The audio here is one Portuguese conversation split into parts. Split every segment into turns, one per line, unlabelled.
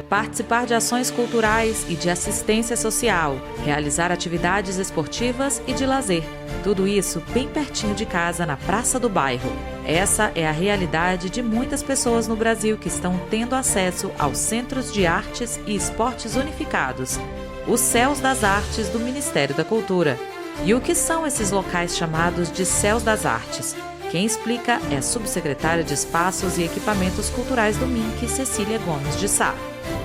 Participar de ações culturais e de assistência social, realizar atividades esportivas e de lazer. Tudo isso bem pertinho de casa, na Praça do Bairro. Essa é a realidade de muitas pessoas no Brasil que estão tendo acesso aos Centros de Artes e Esportes Unificados, os Céus das Artes do Ministério da Cultura. E o que são esses locais chamados de Céus das Artes? Quem explica é a subsecretária de Espaços e Equipamentos Culturais do MINC, Cecília Gomes de Sá.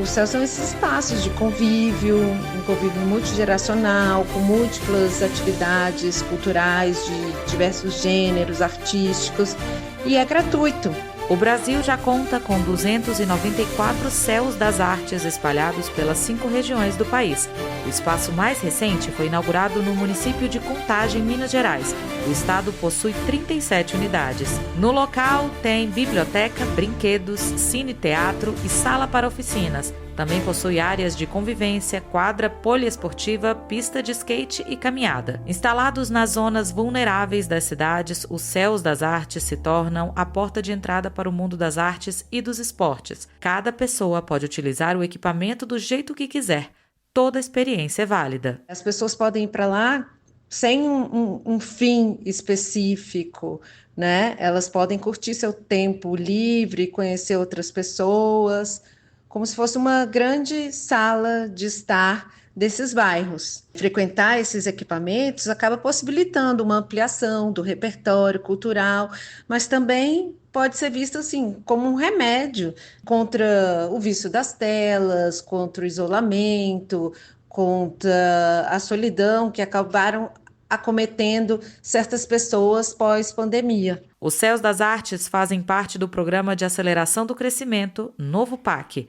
Os céus são esses espaços de convívio, um convívio multigeracional, com múltiplas atividades culturais de diversos gêneros artísticos, e é gratuito.
O Brasil já conta com 294 Céus das Artes espalhados pelas 5 regiões do país. O espaço mais recente foi inaugurado no município de Contagem, Minas Gerais. O estado possui 37 unidades. No local tem biblioteca, brinquedos, cine-teatro e sala para oficinas. Também possui áreas de convivência, quadra poliesportiva, pista de skate e caminhada. Instalados nas zonas vulneráveis das cidades, os Céus das Artes se tornam a porta de entrada para o mundo das artes e dos esportes. Cada pessoa pode utilizar o equipamento do jeito que quiser. Toda experiência é válida.
As pessoas podem ir para lá sem um fim específico, né? Elas podem curtir seu tempo livre, conhecer outras pessoas, como se fosse uma grande sala de estar desses bairros. Frequentar esses equipamentos acaba possibilitando uma ampliação do repertório cultural, mas também pode ser visto assim como um remédio contra o vício das telas, contra o isolamento, contra a solidão que acabaram acometendo certas pessoas pós-pandemia.
Os Céus das Artes fazem parte do Programa de Aceleração do Crescimento, Novo PAC.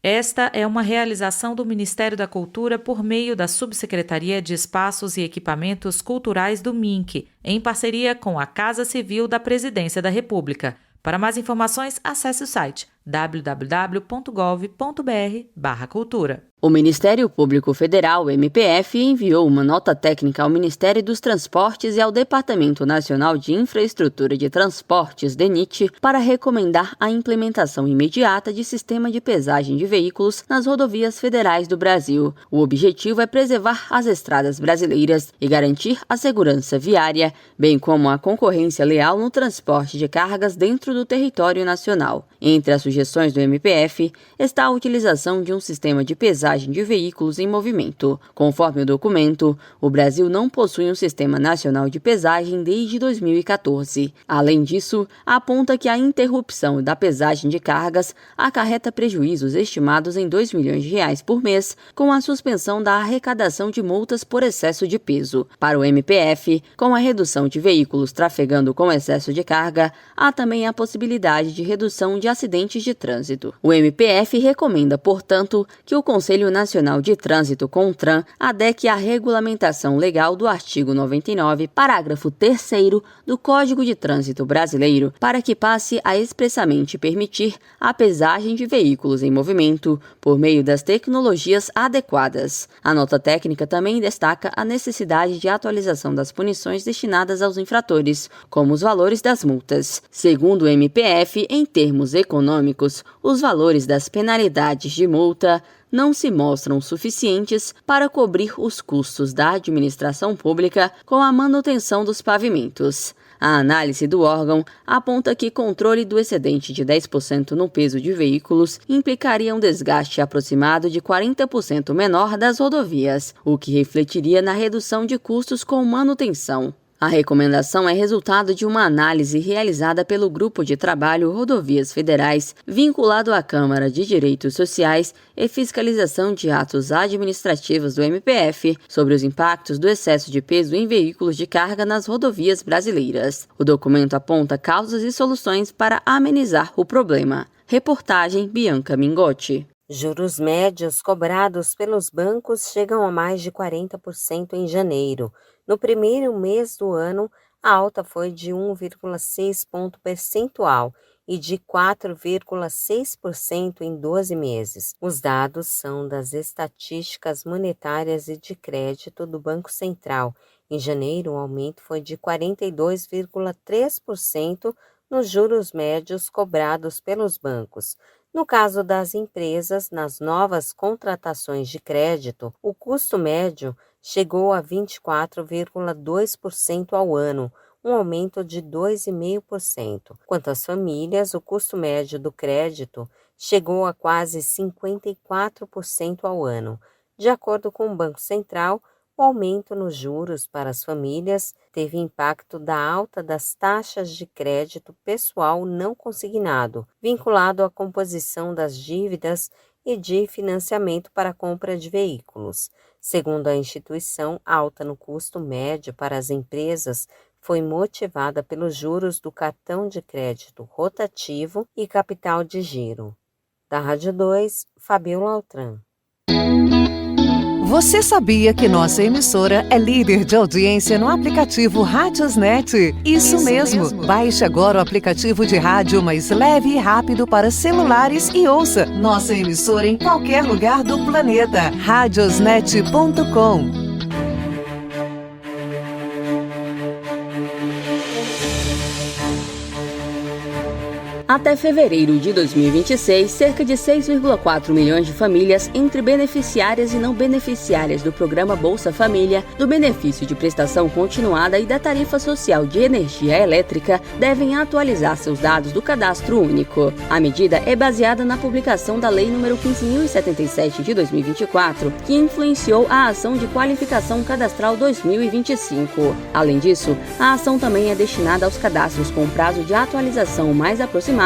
Esta é uma realização do Ministério da Cultura por meio da Subsecretaria de Espaços e Equipamentos Culturais do MINC, em parceria com a Casa Civil da Presidência da República. Para mais informações, acesse o site www.gov.br/cultura.
O Ministério Público Federal, MPF, enviou uma nota técnica ao Ministério dos Transportes e ao Departamento Nacional de Infraestrutura de Transportes, DENIT, para recomendar a implementação imediata de sistema de pesagem de veículos nas rodovias federais do Brasil. O objetivo é preservar as estradas brasileiras e garantir a segurança viária, bem como a concorrência leal no transporte de cargas dentro do território nacional. Entre as sugestões do MPF está a utilização de um sistema de pesagem de veículos em movimento. Conforme o documento, o Brasil não possui um sistema nacional de pesagem desde 2014. Além disso, aponta que a interrupção da pesagem de cargas acarreta prejuízos estimados em R$ 2 milhões por mês, com a suspensão da arrecadação de multas por excesso de peso. Para o MPF, com a redução de veículos trafegando com excesso de carga, há também a possibilidade de redução de acidentes de trânsito. O MPF recomenda, portanto, que o Conselho Nacional de Trânsito, CONTRAN, adeque à regulamentação legal do artigo 99, parágrafo 3º do Código de Trânsito Brasileiro, para que passe a expressamente permitir a pesagem de veículos em movimento por meio das tecnologias adequadas. A nota técnica também destaca a necessidade de atualização das punições destinadas aos infratores, como os valores das multas. Segundo o MPF, em termos econômicos, os valores das penalidades de multa não se mostram suficientes para cobrir os custos da administração pública com a manutenção dos pavimentos. A análise do órgão aponta que controle do excedente de 10% no peso de veículos implicaria um desgaste aproximado de 40% menor das rodovias, o que refletiria na redução de custos com manutenção. A recomendação é resultado de uma análise realizada pelo Grupo de Trabalho Rodovias Federais, vinculado à Câmara de Direitos Sociais e Fiscalização de Atos Administrativos do MPF, sobre os impactos do excesso de peso em veículos de carga nas rodovias brasileiras. O documento aponta causas e soluções para amenizar o problema. Reportagem Bianca Mingotti.
Juros médios cobrados pelos bancos chegam a mais de 40% em janeiro. No primeiro mês do ano, a alta foi de 1,6 ponto percentual e de 4,6% em 12 meses. Os dados são das estatísticas monetárias e de crédito do Banco Central. Em janeiro, o aumento foi de 42,3% nos juros médios cobrados pelos bancos. No caso das empresas, nas novas contratações de crédito, o custo médio chegou a 24,2% ao ano, um aumento de 2,5%. Quanto às famílias, o custo médio do crédito chegou a quase 54% ao ano. De acordo com o Banco Central, o aumento nos juros para as famílias teve impacto da alta das taxas de crédito pessoal não consignado, vinculado à composição das dívidas e de financiamento para a compra de veículos. Segundo a instituição, a alta no custo médio para as empresas foi motivada pelos juros do cartão de crédito rotativo e capital de giro. Da Rádio 2, Fabiola Altran.
Você sabia que nossa emissora é líder de audiência no aplicativo Radiosnet? Isso mesmo. Baixe agora o aplicativo de rádio mais leve e rápido para celulares e ouça nossa emissora em qualquer lugar do planeta. Radiosnet.com.
Até fevereiro de 2026, cerca de 6,4 milhões de famílias, entre beneficiárias e não beneficiárias do programa Bolsa Família, do benefício de prestação continuada e da tarifa social de energia elétrica, devem atualizar seus dados do Cadastro Único. A medida é baseada na publicação da Lei nº 15.077 de 2024, que influenciou a Ação de Qualificação Cadastral 2025. Além disso, a ação também é destinada aos cadastros com prazo de atualização mais aproximado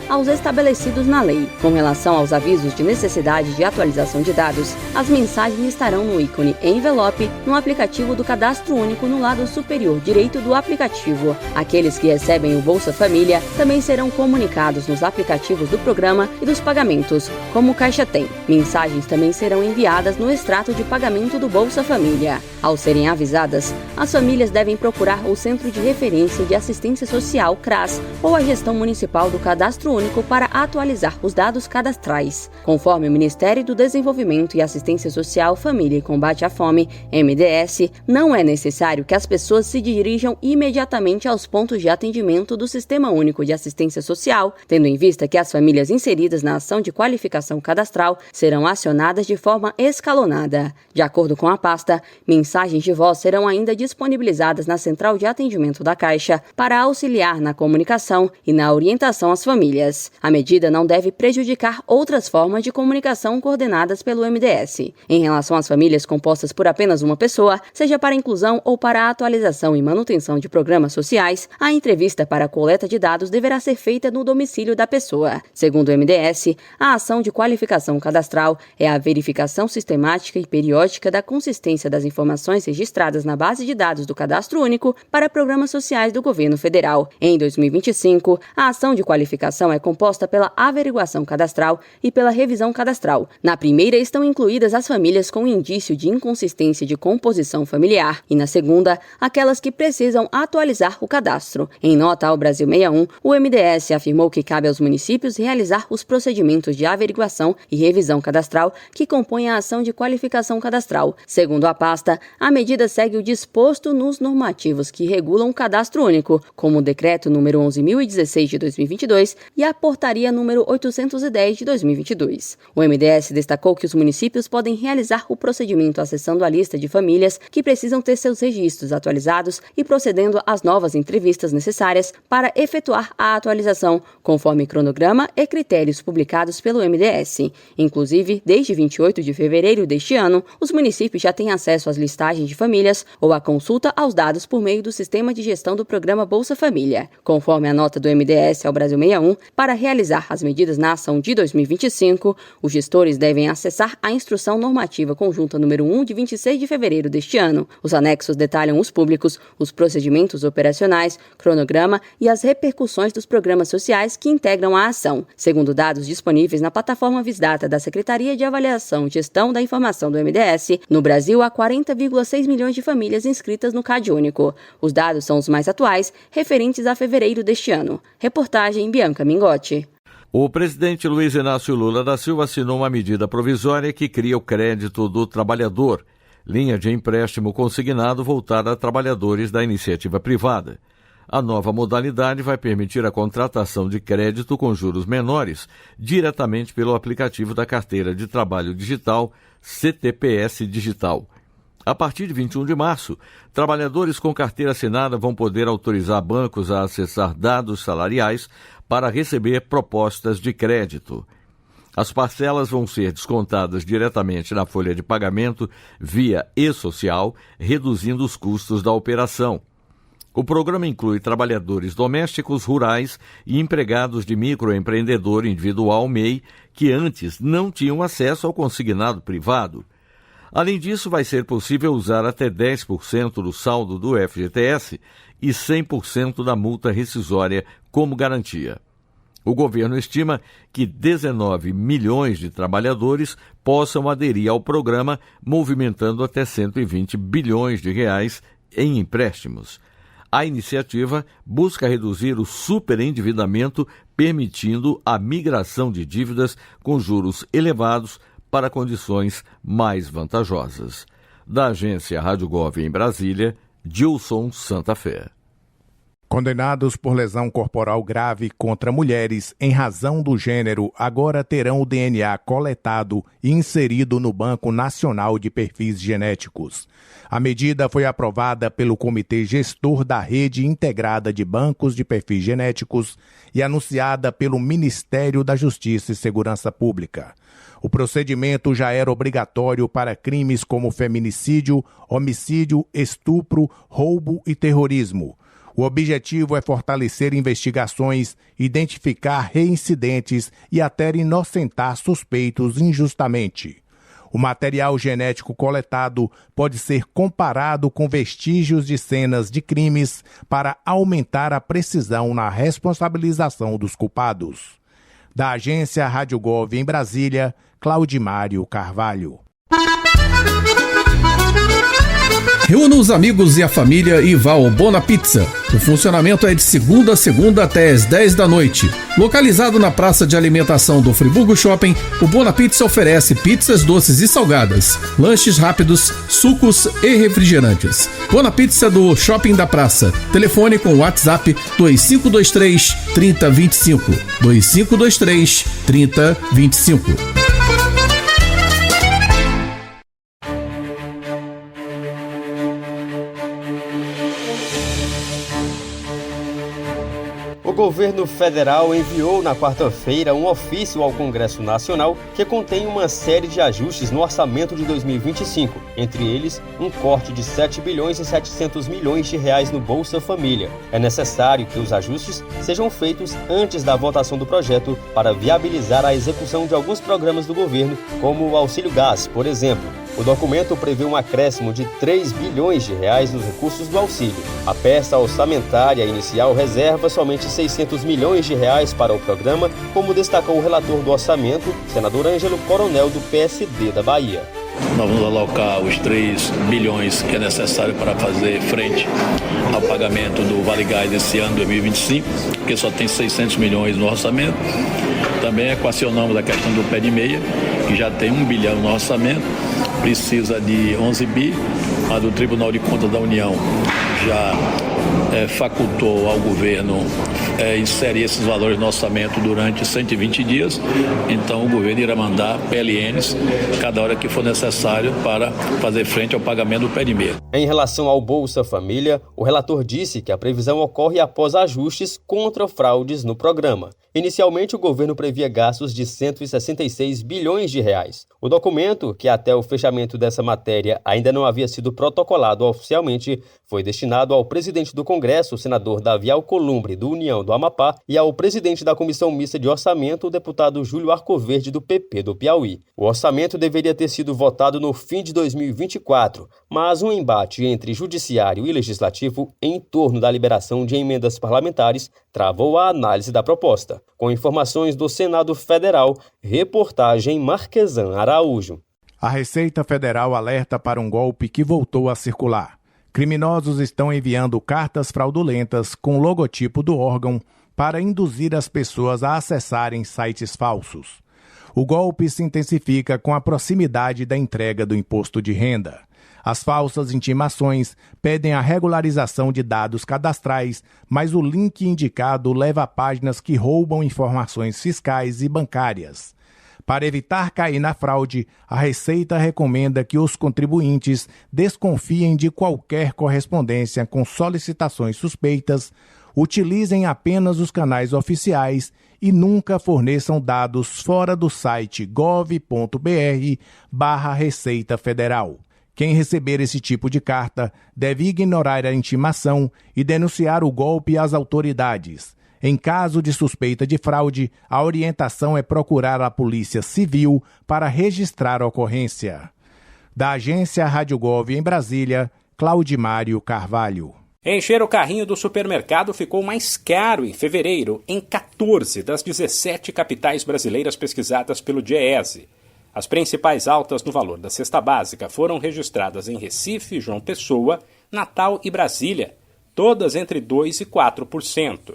aos estabelecidos na lei. Com relação aos avisos de necessidade de atualização de dados, as mensagens estarão no ícone envelope no aplicativo do Cadastro Único no lado superior direito do aplicativo. Aqueles que recebem o Bolsa Família também serão comunicados nos aplicativos do programa e dos pagamentos, como o Caixa Tem. Mensagens também serão enviadas no extrato de pagamento do Bolsa Família. Ao serem avisadas, as famílias devem procurar o Centro de Referência de Assistência Social, CRAS, ou a Gestão Municipal do Cadastro Único para atualizar os dados cadastrais. Conforme o Ministério do Desenvolvimento e Assistência Social, Família e Combate à Fome, MDS, não é necessário que as pessoas se dirijam imediatamente aos pontos de atendimento do Sistema Único de Assistência Social, tendo em vista que as famílias inseridas na ação de qualificação cadastral serão acionadas de forma escalonada. De acordo com a pasta, mensagens de voz serão ainda disponibilizadas na Central de Atendimento da Caixa para auxiliar na comunicação e na orientação às famílias. A medida não deve prejudicar outras formas de comunicação coordenadas pelo MDS. Em relação às famílias compostas por apenas uma pessoa, seja para inclusão ou para atualização e manutenção de programas sociais, a entrevista para a coleta de dados deverá ser feita no domicílio da pessoa. Segundo o MDS, a ação de qualificação cadastral é a verificação sistemática e periódica da consistência das informações registradas na base de dados do Cadastro Único para programas sociais do governo federal. Em 2025, a ação de qualificação é composta pela averiguação cadastral e pela revisão cadastral. Na primeira estão incluídas as famílias com indício de inconsistência de composição familiar e na segunda, aquelas que precisam atualizar o cadastro. Em nota ao Brasil 61, o MDS afirmou que cabe aos municípios realizar os procedimentos de averiguação e revisão cadastral que compõem a ação de qualificação cadastral. Segundo a pasta, a medida segue o disposto nos normativos que regulam o Cadastro Único, como o Decreto número 11.016 de 2022 e a Portaria número 810 de 2022. O MDS destacou que os municípios podem realizar o procedimento acessando a lista de famílias que precisam ter seus registros atualizados e procedendo às novas entrevistas necessárias para efetuar a atualização, conforme cronograma e critérios publicados pelo MDS. Inclusive, desde 28 de fevereiro deste ano, os municípios já têm acesso às listagens de famílias ou à consulta aos dados por meio do Sistema de Gestão do Programa Bolsa Família. Conforme a nota do MDS ao Brasil 261, para realizar as medidas na ação de 2025, os gestores devem acessar a Instrução Normativa Conjunta número 1 de 26 de fevereiro deste ano. Os anexos detalham os públicos, os procedimentos operacionais, cronograma e as repercussões dos programas sociais que integram a ação, segundo dados disponíveis na plataforma Visdata da Secretaria de Avaliação e Gestão da Informação do MDS. No Brasil, há 40,6 milhões de famílias inscritas no CadÚnico. Os dados são os mais atuais, referentes a fevereiro deste ano. Reportagem Bianca Mingotti.
O presidente Luiz Inácio Lula da Silva assinou uma medida provisória que cria o crédito do trabalhador, linha de empréstimo consignado voltada a trabalhadores da iniciativa privada. A nova modalidade vai permitir a contratação de crédito com juros menores diretamente pelo aplicativo da Carteira de Trabalho Digital, CTPS Digital. A partir de 21 de março, trabalhadores com carteira assinada vão poder autorizar bancos a acessar dados salariais para receber propostas de crédito. As parcelas vão ser descontadas diretamente na folha de pagamento via e-social, reduzindo os custos da operação. O programa inclui trabalhadores domésticos, rurais e empregados de microempreendedor individual MEI que antes não tinham acesso ao consignado privado. Além disso, vai ser possível usar até 10% do saldo do FGTS e 100% da multa rescisória como garantia. O governo estima que 19 milhões de trabalhadores possam aderir ao programa, movimentando até 120 bilhões de reais em empréstimos. A iniciativa busca reduzir o superendividamento, permitindo a migração de dívidas com juros elevados para condições mais vantajosas. Da agência Rádio Gov em Brasília, Gilson Santa Fé.
Condenados por lesão corporal grave contra mulheres em razão do gênero agora terão o DNA coletado e inserido no Banco Nacional de Perfis Genéticos. A medida foi aprovada pelo Comitê Gestor da Rede Integrada de Bancos de Perfis Genéticos e anunciada pelo Ministério da Justiça e Segurança Pública. O procedimento já era obrigatório para crimes como feminicídio, homicídio, estupro, roubo e terrorismo. O objetivo é fortalecer investigações, identificar reincidentes e até inocentar suspeitos injustamente. O material genético coletado pode ser comparado com vestígios de cenas de crimes para aumentar a precisão na responsabilização dos culpados. Da agência Rádio Gov em Brasília, Claudimário Carvalho.
Reúna os amigos e a família e vá ao Bona Pizza. O funcionamento é de segunda a segunda até às 10 da noite. Localizado na praça de alimentação do Friburgo Shopping, o Bona Pizza oferece pizzas doces e salgadas, lanches rápidos, sucos e refrigerantes. Bona Pizza do Shopping da Praça. Telefone com WhatsApp 2523 3025. 2523 3025.
O governo federal enviou na quarta-feira um ofício ao Congresso Nacional que contém uma série de ajustes no orçamento de 2025, entre eles um corte de 7 bilhões e 700 milhões de reais no Bolsa Família. É necessário que os ajustes sejam feitos antes da votação do projeto para viabilizar a execução de alguns programas do governo, como o Auxílio Gás, por exemplo. O documento prevê um acréscimo de 3 bilhões de reais nos recursos do auxílio. A peça orçamentária inicial reserva somente 600 milhões de reais para o programa, como destacou o relator do orçamento, senador Ângelo Coronel, do PSD da Bahia.
Nós vamos alocar os 3 bilhões que é necessário para fazer frente ao pagamento do Vale Gás desse ano, 2025, porque só tem 600 milhões no orçamento. Também equacionamos a questão do pé de meia, que já tem 1 bilhão no orçamento, precisa de 11 bi, mas o Tribunal de Contas da União já facultou ao governo inserir esses valores no orçamento durante 120 dias. Então o governo irá mandar PLNs cada hora que for necessário para fazer frente ao pagamento do pé de meia.
Em relação ao Bolsa Família, o relator disse que a previsão ocorre após ajustes contra fraudes no programa. Inicialmente, o governo previa gastos de 166 bilhões de reais. O documento, que até o fechamento dessa matéria ainda não havia sido protocolado oficialmente, foi destinado ao presidente do Congresso, Congresso, o senador Davi Alcolumbre, do União do Amapá, e ao presidente da Comissão Mista de Orçamento, o deputado Júlio Arcoverde, do PP do Piauí. O orçamento deveria ter sido votado no fim de 2024, mas um embate entre judiciário e legislativo em torno da liberação de emendas parlamentares travou a análise da proposta. Com informações do Senado Federal, reportagem Marquesan Araújo.
A Receita Federal alerta para um golpe que voltou a circular. Criminosos estão enviando cartas fraudulentas com o logotipo do órgão para induzir as pessoas a acessarem sites falsos. O golpe se intensifica com a proximidade da entrega do imposto de renda. As falsas intimações pedem a regularização de dados cadastrais, mas o link indicado leva a páginas que roubam informações fiscais e bancárias. Para evitar cair na fraude, a Receita recomenda que os contribuintes desconfiem de qualquer correspondência com solicitações suspeitas, utilizem apenas os canais oficiais e nunca forneçam dados fora do site gov.br/Receita Federal. Quem receber esse tipo de carta deve ignorar a intimação e denunciar o golpe às autoridades. Em caso de suspeita de fraude, a orientação é procurar a Polícia Civil para registrar a ocorrência. Da agência Rádio Gov em Brasília, Claudimário Carvalho.
Encher o carrinho do supermercado ficou mais caro em fevereiro em 14 das 17 capitais brasileiras pesquisadas pelo DIEESE. As principais altas no valor da cesta básica foram registradas em Recife, João Pessoa, Natal e Brasília, todas entre 2% e 4%.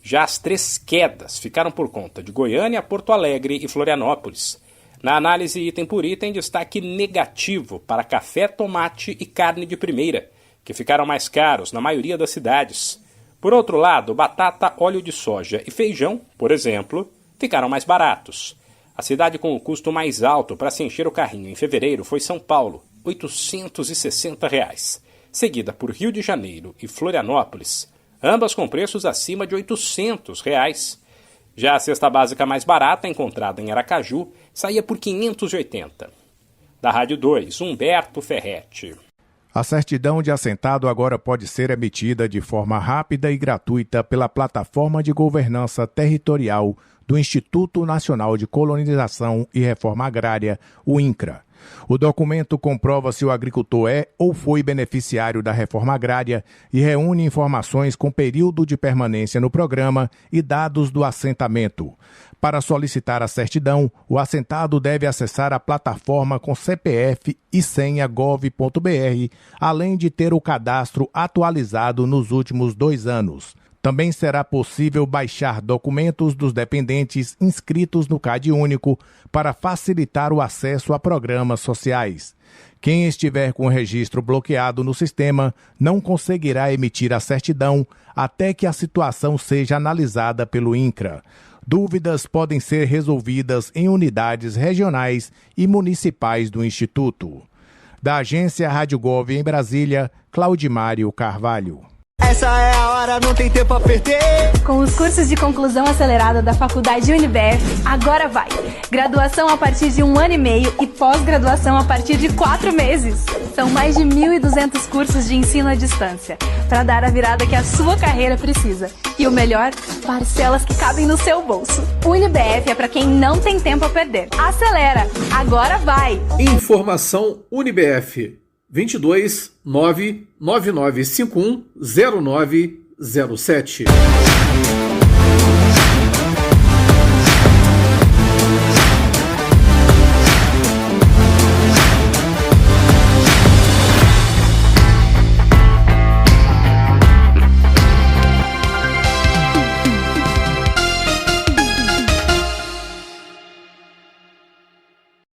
Já as 3 quedas ficaram por conta de Goiânia, Porto Alegre e Florianópolis. Na análise item por item, destaque negativo para café, tomate e carne de primeira, que ficaram mais caros na maioria das cidades. Por outro lado, batata, óleo de soja e feijão, por exemplo, ficaram mais baratos. A cidade com o custo mais alto para se encher o carrinho em fevereiro foi São Paulo, R$ 860, seguida por Rio de Janeiro e Florianópolis, ambas com preços acima de R$ 800. Já a cesta básica mais barata, encontrada em Aracaju, saía por R$ 580. Da Rádio 2, Humberto Ferretti.
A certidão de assentado agora pode ser emitida de forma rápida e gratuita pela Plataforma de Governança Territorial do Instituto Nacional de Colonização e Reforma Agrária, o INCRA. O documento comprova se o agricultor é ou foi beneficiário da reforma agrária e reúne informações com período de permanência no programa e dados do assentamento. Para solicitar a certidão, o assentado deve acessar a plataforma com CPF e senha gov.br, além de ter o cadastro atualizado nos últimos 2 anos. Também será possível baixar documentos dos dependentes inscritos no CadÚnico para facilitar o acesso a programas sociais. Quem estiver com o registro bloqueado no sistema não conseguirá emitir a certidão até que a situação seja analisada pelo INCRA. Dúvidas podem ser resolvidas em unidades regionais e municipais do Instituto. Da agência Rádio Gov em Brasília, Claudimário Carvalho.
Essa é a hora, não tem tempo a perder.
Com os cursos de conclusão acelerada da Faculdade UniBF, agora vai. Graduação a partir de 1 ano e meio e pós-graduação a partir de 4 meses. São mais de 1.200 cursos de ensino à distância, para dar a virada que a sua carreira precisa. E o melhor, parcelas que cabem no seu bolso. UniBF é para quem não tem tempo a perder. Acelera, agora vai.
Informação UniBF 22 99951 0907.